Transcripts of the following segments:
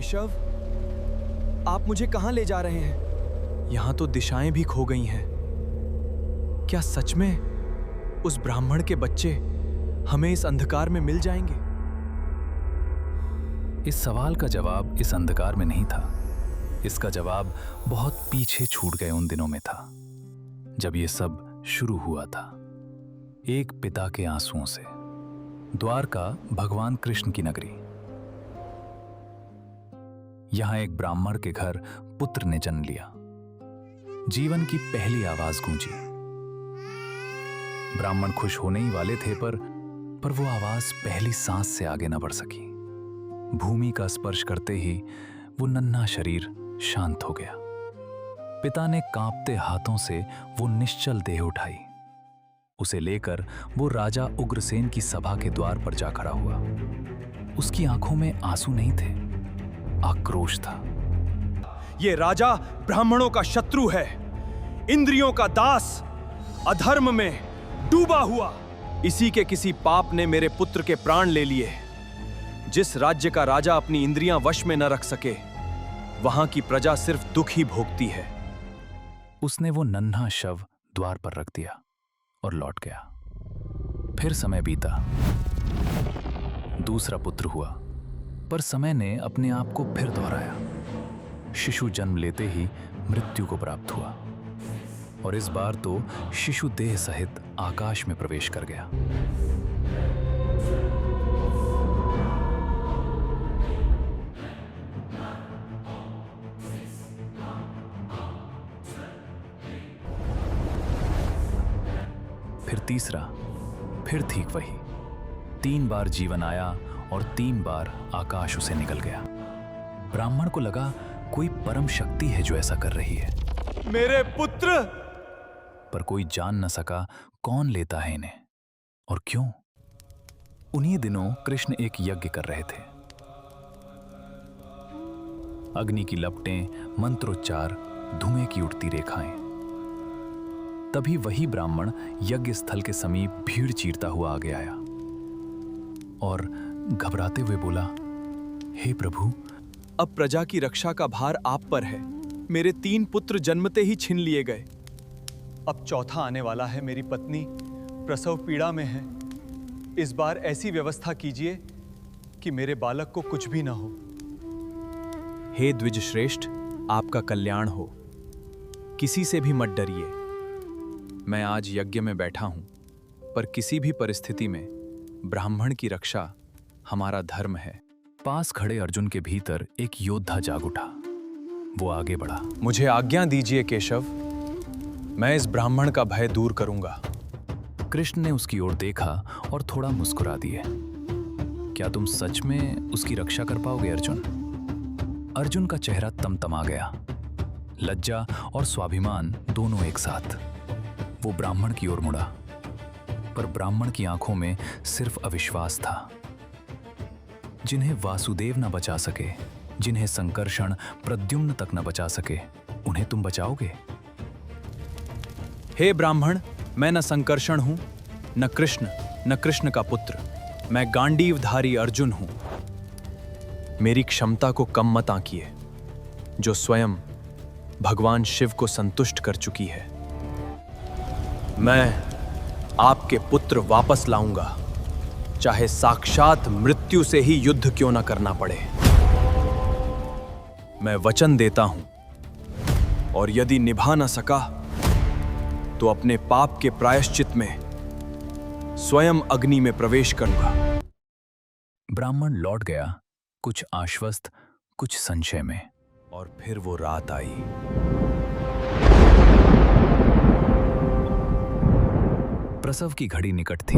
केशव, आप मुझे कहां ले जा रहे हैं? यहां तो दिशाएं भी खो गई हैं। क्या सच में उस ब्राह्मण के बच्चे हमें इस अंधकार में मिल जाएंगे? इस सवाल का जवाब इस अंधकार में नहीं था। इसका जवाब बहुत पीछे छूट गए उन दिनों में था, जब ये सब शुरू हुआ था। एक पिता के आंसुओं से। द्वारका भगवान कृष्ण की नगरी। यहां एक ब्राह्मण के घर पुत्र ने जन्म लिया। जीवन की पहली आवाज गूंजी। ब्राह्मण खुश होने ही वाले थे, पर वो आवाज पहली सांस से आगे न बढ़ सकी। भूमि का स्पर्श करते ही वो नन्हा शरीर शांत हो गया। पिता ने कांपते हाथों से वो निश्चल देह उठाई। उसे लेकर वो राजा उग्रसेन की सभा के द्वार पर जा खड़ा हुआ। उसकी आंखों में आंसू नहीं थे, आक्रोश था। ये राजा ब्राह्मणों का शत्रु है, इंद्रियों का दास, अधर्म में डूबा हुआ। इसी के किसी पाप ने मेरे पुत्र के प्राण ले लिए। जिस राज्य का राजा अपनी इंद्रियां वश में न रख सके, वहां की प्रजा सिर्फ दुख ही भोगती है। उसने वो नन्हा शव द्वार पर रख दिया और लौट गया। फिर समय बीता। दूसरा पुत्र हुआ, पर समय ने अपने आप को फिर दोहराया। शिशु जन्म लेते ही मृत्यु को प्राप्त हुआ, और इस बार तो शिशु देह सहित आकाश में प्रवेश कर गया। फिर तीसरा, फिर ठीक वही। 3 बार जीवन आया और 3 बार आकाश उसे निकल गया। ब्राह्मण को लगा कोई परम शक्ति है जो ऐसा कर रही है। मेरे पुत्र! पर कोई जान न सका कौन लेता है इन्हें और क्यों। उन्हीं दिनों कृष्ण एक यज्ञ कर रहे थे। अग्नि की लपटें, मंत्रोच्चार, धुएं की उठती रेखाएं। तभी वही ब्राह्मण यज्ञ स्थल के समीप भीड़ चीरता हुआ आगे आया और घबराते हुए बोला, हे प्रभु, अब प्रजा की रक्षा का भार आप पर है। मेरे 3 पुत्र जन्मते ही छीन लिए गए। अब चौथा आने वाला है। मेरी पत्नी प्रसव पीड़ा में है। इस बार ऐसी व्यवस्था कीजिए कि मेरे बालक को कुछ भी ना हो। हे द्विज श्रेष्ठ, आपका कल्याण हो। किसी से भी मत डरिए। मैं आज यज्ञ में बैठा हूं, पर किसी भी परिस्थिति में ब्राह्मण की रक्षा हमारा धर्म है। पास खड़े अर्जुन के भीतर एक योद्धा जाग उठा। वो आगे बढ़ा। मुझे आज्ञा दीजिए केशव, मैं इस ब्राह्मण का भय दूर करूंगा। कृष्ण ने उसकी ओर देखा और थोड़ा मुस्कुरा दिए। क्या तुम सच में उसकी रक्षा कर पाओगे अर्जुन? अर्जुन का चेहरा तमतमा गया। लज्जा और स्वाभिमान दोनों एक साथ। वो ब्राह्मण की ओर मुड़ा, पर ब्राह्मण की आंखों में सिर्फ अविश्वास था। जिन्हें वासुदेव न बचा सके, जिन्हें संकर्षण प्रद्युम्न तक न बचा सके, उन्हें तुम बचाओगे? हे ब्राह्मण, मैं न संकर्षण हूं, न कृष्ण का पुत्र। मैं गांडीवधारी अर्जुन हूं। मेरी क्षमता को कम मत आंकिए, जो स्वयं भगवान शिव को संतुष्ट कर चुकी है। मैं आपके पुत्र वापस लाऊंगा, चाहे साक्षात मृत्यु से ही युद्ध क्यों ना करना पड़े। मैं वचन देता हूं, और यदि निभा न सका तो अपने पाप के प्रायश्चित में स्वयं अग्नि में प्रवेश करूंगा। ब्राह्मण लौट गया, कुछ आश्वस्त, कुछ संशय में। और फिर वो रात आई। प्रसव की घड़ी निकट थी।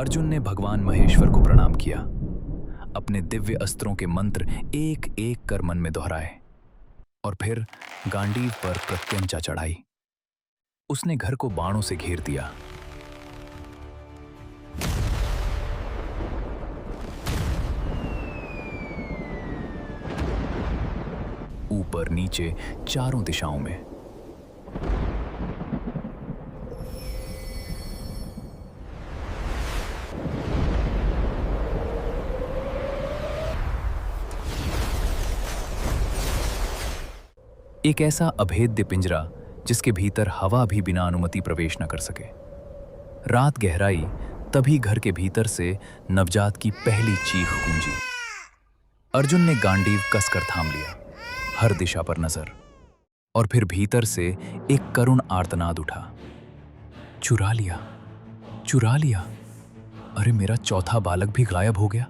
अर्जुन ने भगवान महेश्वर को प्रणाम किया। अपने दिव्य अस्त्रों के मंत्र एक एक कर मन में दोहराए और फिर गांडीव पर प्रत्यंचा चढ़ाई। उसने घर को बाणों से घेर दिया। ऊपर नीचे चारों दिशाओं में। एक ऐसा अभेद्य पिंजरा जिसके भीतर हवा भी बिना अनुमति प्रवेश न कर सके। रात गहराई, तभी घर के भीतर से नवजात की पहली चीख गूंजी। अर्जुन ने गांडीव कसकर थाम लिया, हर दिशा पर नजर, और फिर भीतर से एक करुण आर्तनाद उठा। चुरा लिया, चुरा लिया। अरे मेरा चौथा बालक भी गायब हो गया।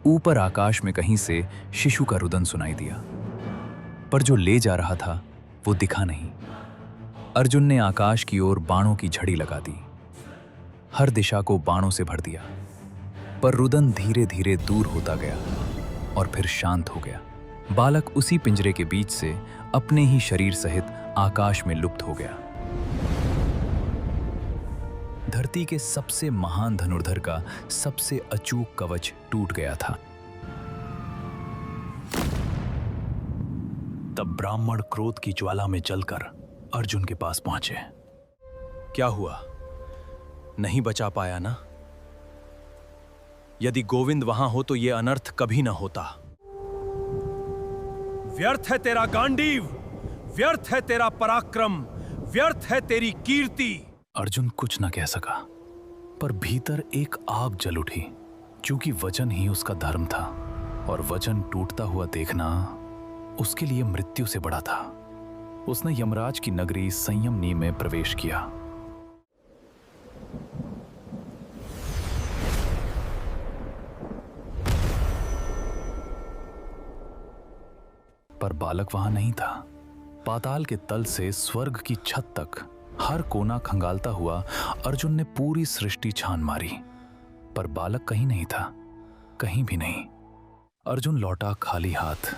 ऊपर आकाश में कहीं से शिशु का रुदन सुनाई दिया, पर जो ले जा रहा था वो दिखा नहीं। अर्जुन ने आकाश की ओर बाणों की झड़ी लगा दी, हर दिशा को बाणों से भर दिया, पर रुदन धीरे धीरे दूर होता गया और फिर शांत हो गया। बालक उसी पिंजरे के बीच से अपने ही शरीर सहित आकाश में लुप्त हो गया। धरती के सबसे महान धनुर्धर का सबसे अचूक कवच टूट गया था। तब ब्राह्मण क्रोध की ज्वाला में जलकर अर्जुन के पास पहुंचे। क्या हुआ? नहीं बचा पाया ना? यदि गोविंद वहां हो तो यह अनर्थ कभी न होता। व्यर्थ है तेरा गांडीव, व्यर्थ है तेरा पराक्रम, व्यर्थ है तेरी कीर्ति। अर्जुन कुछ न कह सका, पर भीतर एक आग जल उठी। क्योंकि वचन ही उसका धर्म था, और वचन टूटता हुआ देखना उसके लिए मृत्यु से बड़ा था। उसने यमराज की नगरी संयमनी में प्रवेश किया। पर बालक वहां नहीं था। पाताल के तल से स्वर्ग की छत तक हर कोना खंगालता हुआ अर्जुन ने पूरी सृष्टि छान मारी, पर बालक कहीं नहीं था, कहीं भी नहीं। अर्जुन लौटा खाली हाथ।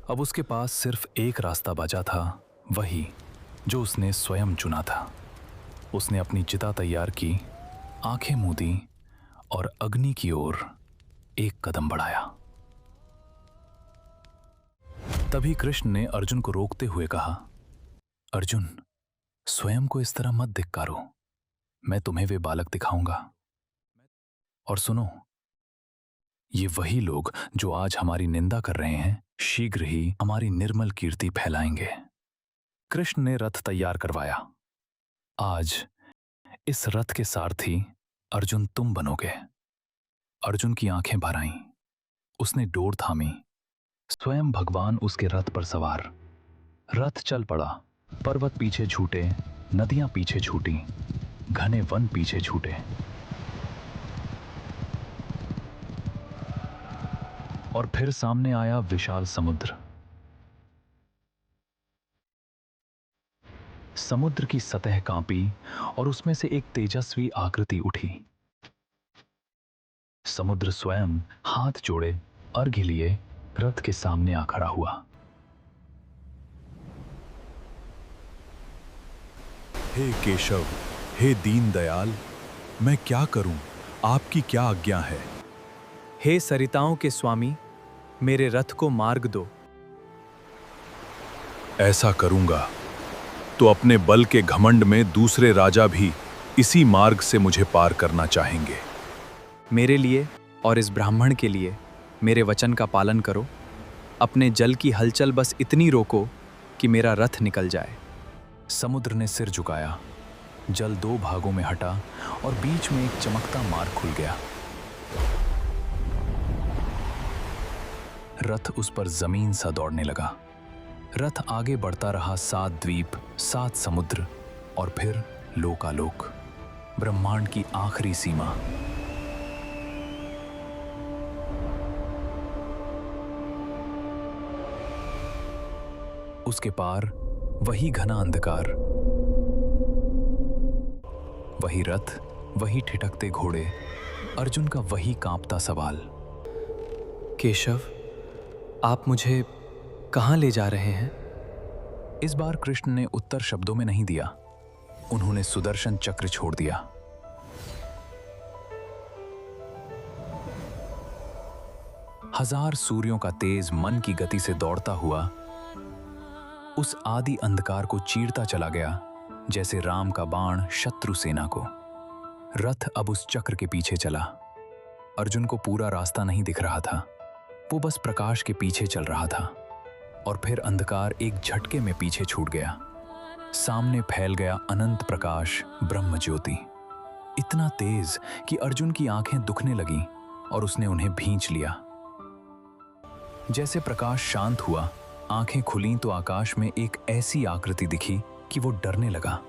अब उसके पास सिर्फ एक रास्ता बचा था, वही जो उसने स्वयं चुना था। उसने अपनी चिता तैयार की, आंखें मूंदी और अग्नि की ओर एक कदम बढ़ाया। तभी कृष्ण ने अर्जुन को रोकते हुए कहा, अर्जुन, स्वयं को इस तरह मत धिक्कारो। मैं तुम्हें वे बालक दिखाऊंगा। और सुनो, ये वही लोग जो आज हमारी निंदा कर रहे हैं, शीघ्र ही हमारी निर्मल कीर्ति फैलाएंगे। कृष्ण ने रथ तैयार करवाया। आज इस रथ के सारथी अर्जुन तुम बनोगे। अर्जुन की आंखें भर आईं। उसने डोर थामी। स्वयं भगवान उसके रथ पर सवार। रथ चल पड़ा। पर्वत पीछे छूटे, नदियां पीछे छूटी, घने वन पीछे छूटे, और फिर सामने आया विशाल समुद्र। समुद्र की सतह कांपी और उसमें से एक तेजस्वी आकृति उठी। समुद्र स्वयं हाथ जोड़े अर्घ्य लिए रथ के सामने आ खड़ा हुआ। हे केशव, हे दीन दयाल, मैं क्या करूं? आपकी क्या आज्ञा है? हे सरिताओं के स्वामी, मेरे रथ को मार्ग दो। ऐसा करूंगा तो अपने बल के घमंड में दूसरे राजा भी इसी मार्ग से मुझे पार करना चाहेंगे। मेरे लिए और इस ब्राह्मण के लिए मेरे वचन का पालन करो। अपने जल की हलचल बस इतनी रोको कि मेरा रथ निकल जाए। समुद्र ने सिर झुकाया। जल दो भागों में हटा और बीच में एक चमकता मार्ग खुल गया। रथ उस पर जमीन सा दौड़ने लगा। रथ आगे बढ़ता रहा। 7 द्वीप, 7 समुद्र और फिर लोकालोक, ब्रह्मांड की आखिरी सीमा। उसके पार वही घना अंधकार, वही रथ, वही ठिठकते घोड़े, अर्जुन का वही कांपता सवाल। केशव, आप मुझे कहां ले जा रहे हैं? इस बार कृष्ण ने उत्तर शब्दों में नहीं दिया। उन्होंने सुदर्शन चक्र छोड़ दिया। हजार सूर्यों का तेज मन की गति से दौड़ता हुआ उस आदि अंधकार को चीरता चला गया, जैसे राम का बाण शत्रु सेना को। रथ अब उस चक्र के पीछे चला। अर्जुन को पूरा रास्ता नहीं दिख रहा था। वो बस प्रकाश के पीछे चल रहा था और फिर अंधकार एक झटके में पीछे छूट गया। सामने फैल गया अनंत प्रकाश, ब्रह्म ज्योति, इतना तेज कि अर्जुन की आंखें दुखने लगीं और उसने उन्हें भींच लिया। जैसे प्रकाश शांत हुआ, आंखें खुलीं तो आकाश में एक ऐसी आकृति दिखी कि वो डरने लगा।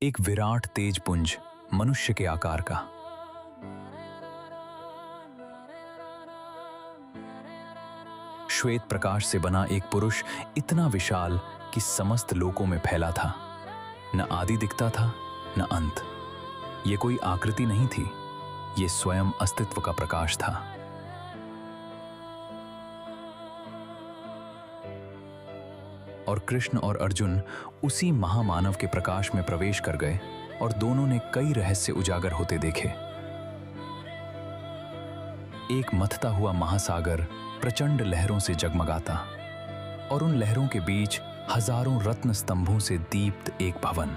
एक विराट तेज पुंज, मनुष्य के आकार का। श्वेत प्रकाश से बना एक पुरुष इतना विशाल कि समस्त लोकों में फैला था। न आदि दिखता था, न अंत। ये कोई आकृति नहीं थी, ये स्वयं अस्तित्व का प्रकाश था। और कृष्ण और अर्जुन उसी महामानव के प्रकाश में प्रवेश कर गए और दोनों ने कई रहस्य उजागर होते देखे। एक मथता हुआ महासागर प्रचंड लहरों से जगमगाता और उन लहरों के बीच हजारों रत्न स्तंभों से दीप्त एक भवन।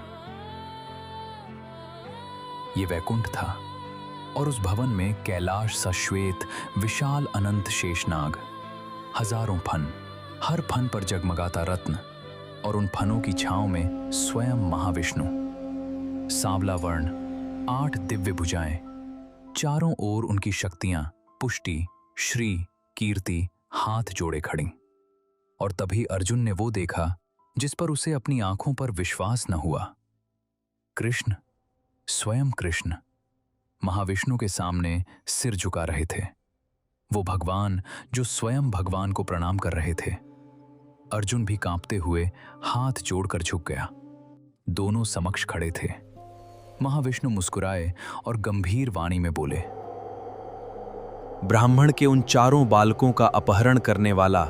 ये वैकुंठ था और उस भवन में कैलाश सा श्वेत विशाल अनंत शेषनाग, हजारों फन, हर फन पर जगमगाता रत्न, और उन फनों की छांव में स्वयं महाविष्णु। सांवला वर्ण, 8 दिव्य भुजाएं, चारों ओर उनकी शक्तियां पुष्टि, श्री, कीर्ति हाथ जोड़े खड़ी। और तभी अर्जुन ने वो देखा जिस पर उसे अपनी आंखों पर विश्वास न हुआ। कृष्ण, स्वयं कृष्ण, महाविष्णु के सामने सिर झुका रहे थे। वो भगवान जो स्वयं भगवान को प्रणाम कर रहे थे। अर्जुन भी कांपते हुए हाथ जोड़कर झुक गया। दोनों समक्ष खड़े थे। महाविष्णु मुस्कुराए और गंभीर वाणी में बोले, ब्राह्मण के उन चारों बालकों का अपहरण करने वाला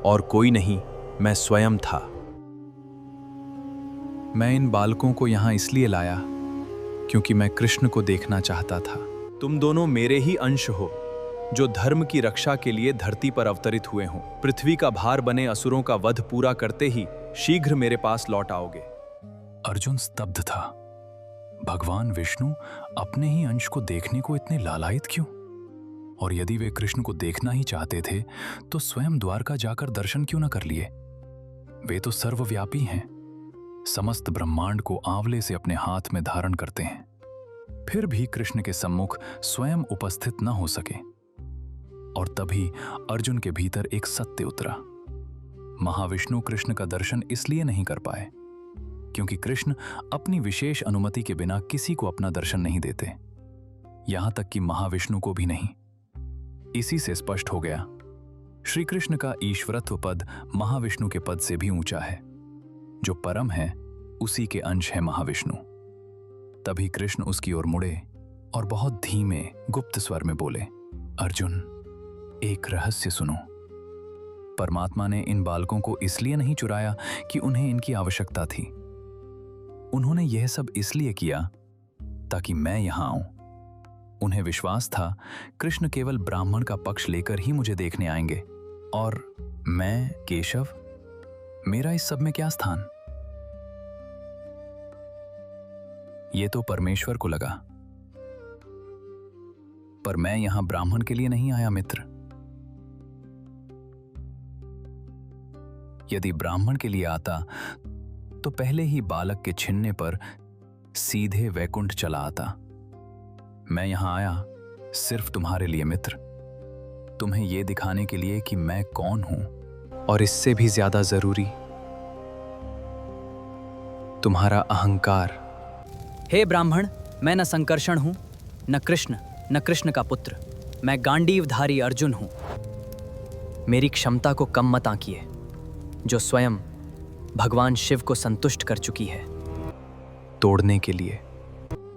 और कोई नहीं, मैं स्वयं था। मैं इन बालकों को यहां इसलिए लाया क्योंकि मैं कृष्ण को देखना चाहता था। तुम दोनों मेरे ही अंश हो, जो धर्म की रक्षा के लिए धरती पर अवतरित हुए हों। पृथ्वी का भार बने असुरों का वध पूरा करते ही शीघ्र मेरे पास लौट आओगे। अर्जुन स्तब्ध था। भगवान विष्णु अपने ही अंश को देखने को इतने लालायित क्यों? और यदि वे कृष्ण को देखना ही चाहते थे तो स्वयं द्वारका जाकर दर्शन क्यों न कर लिए? वे तो सर्वव्यापी हैं, समस्त ब्रह्मांड को आंवले से अपने हाथ में धारण करते हैं। फिर भी कृष्ण के सम्मुख स्वयं उपस्थित न हो सके। और तभी अर्जुन के भीतर एक सत्य उतरा। महाविष्णु कृष्ण का दर्शन इसलिए नहीं कर पाए क्योंकि कृष्ण अपनी विशेष अनुमति के बिना किसी को अपना दर्शन नहीं देते, यहां तक कि महाविष्णु को भी नहीं। इसी से स्पष्ट हो गया, श्री कृष्ण का ईश्वरत्व पद महाविष्णु के पद से भी ऊंचा है। जो परम है उसी के अंश है महाविष्णु। तभी कृष्ण उसकी ओर मुड़े और बहुत धीमे गुप्त स्वर में बोले, अर्जुन, एक रहस्य सुनो। परमात्मा ने इन बालकों को इसलिए नहीं चुराया कि उन्हें इनकी आवश्यकता थी। उन्होंने यह सब इसलिए किया ताकि मैं यहां आऊं। उन्हें विश्वास था कृष्ण केवल ब्राह्मण का पक्ष लेकर ही मुझे देखने आएंगे, और मैं केशव, मेरा इस सब में क्या स्थान? ये तो परमेश्वर को लगा, पर मैं यहां ब्राह्मण के लिए नहीं आया मित्र। यदि ब्राह्मण के लिए आता तो पहले ही बालक के छिनने पर सीधे वैकुंठ चला आता। मैं यहां आया सिर्फ तुम्हारे लिए मित्र, तुम्हें यह दिखाने के लिए कि मैं कौन हूं, और इससे भी ज्यादा जरूरी तुम्हारा अहंकार। हे ब्राह्मण, मैं न संकर्षण हूं, न कृष्ण का पुत्र। मैं गांडीवधारी अर्जुन हूं। मेरी क्षमता को कम मत आंकिए, जो स्वयं भगवान शिव को संतुष्ट कर चुकी है। तोड़ने के लिए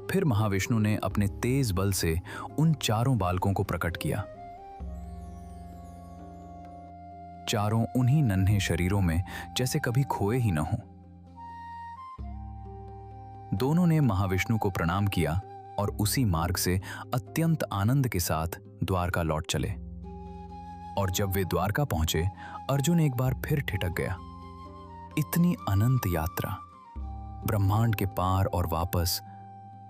फिर महाविष्णु ने अपने तेज बल से उन चारों बालकों को प्रकट किया। चारों उन्हीं नन्हे शरीरों में जैसे कभी खोए ही न हों। दोनों ने महाविष्णु को प्रणाम किया और उसी मार्ग से अत्यंत आनंद के साथ द्वारका लौट चले। और जब वे द्वारका पहुंचे, अर्जुन एक बार फिर ठिठक गया। इतनी अनंत यात्रा, ब्रह्मांड के पार और वापस,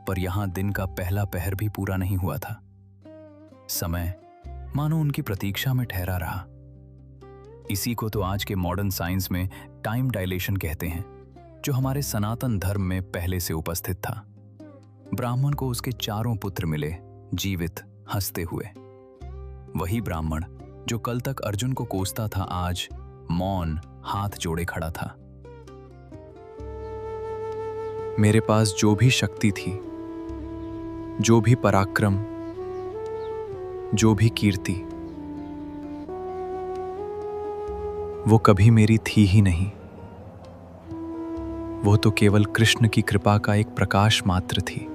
पर यहां दिन का पहला पहर भी पूरा नहीं हुआ था। समय मानो उनकी प्रतीक्षा में ठहरा रहा। इसी को तो आज के मॉडर्न साइंस में टाइम डायलेशन कहते हैं, जो हमारे सनातन धर्म में पहले से उपस्थित था। ब्राह्मण को उसके 4 पुत्र मिले, जीवित, हंसते हुए। वही ब्राह्मण जो कल तक अर्जुन को कोसता था, आज मौन, हाथ जोड़े खड़ा था। मेरे पास जो भी शक्ति थी, जो भी पराक्रम, जो भी कीर्ति, वो कभी मेरी थी ही नहीं। वो तो केवल कृष्ण की कृपा का एक प्रकाश मात्र थी।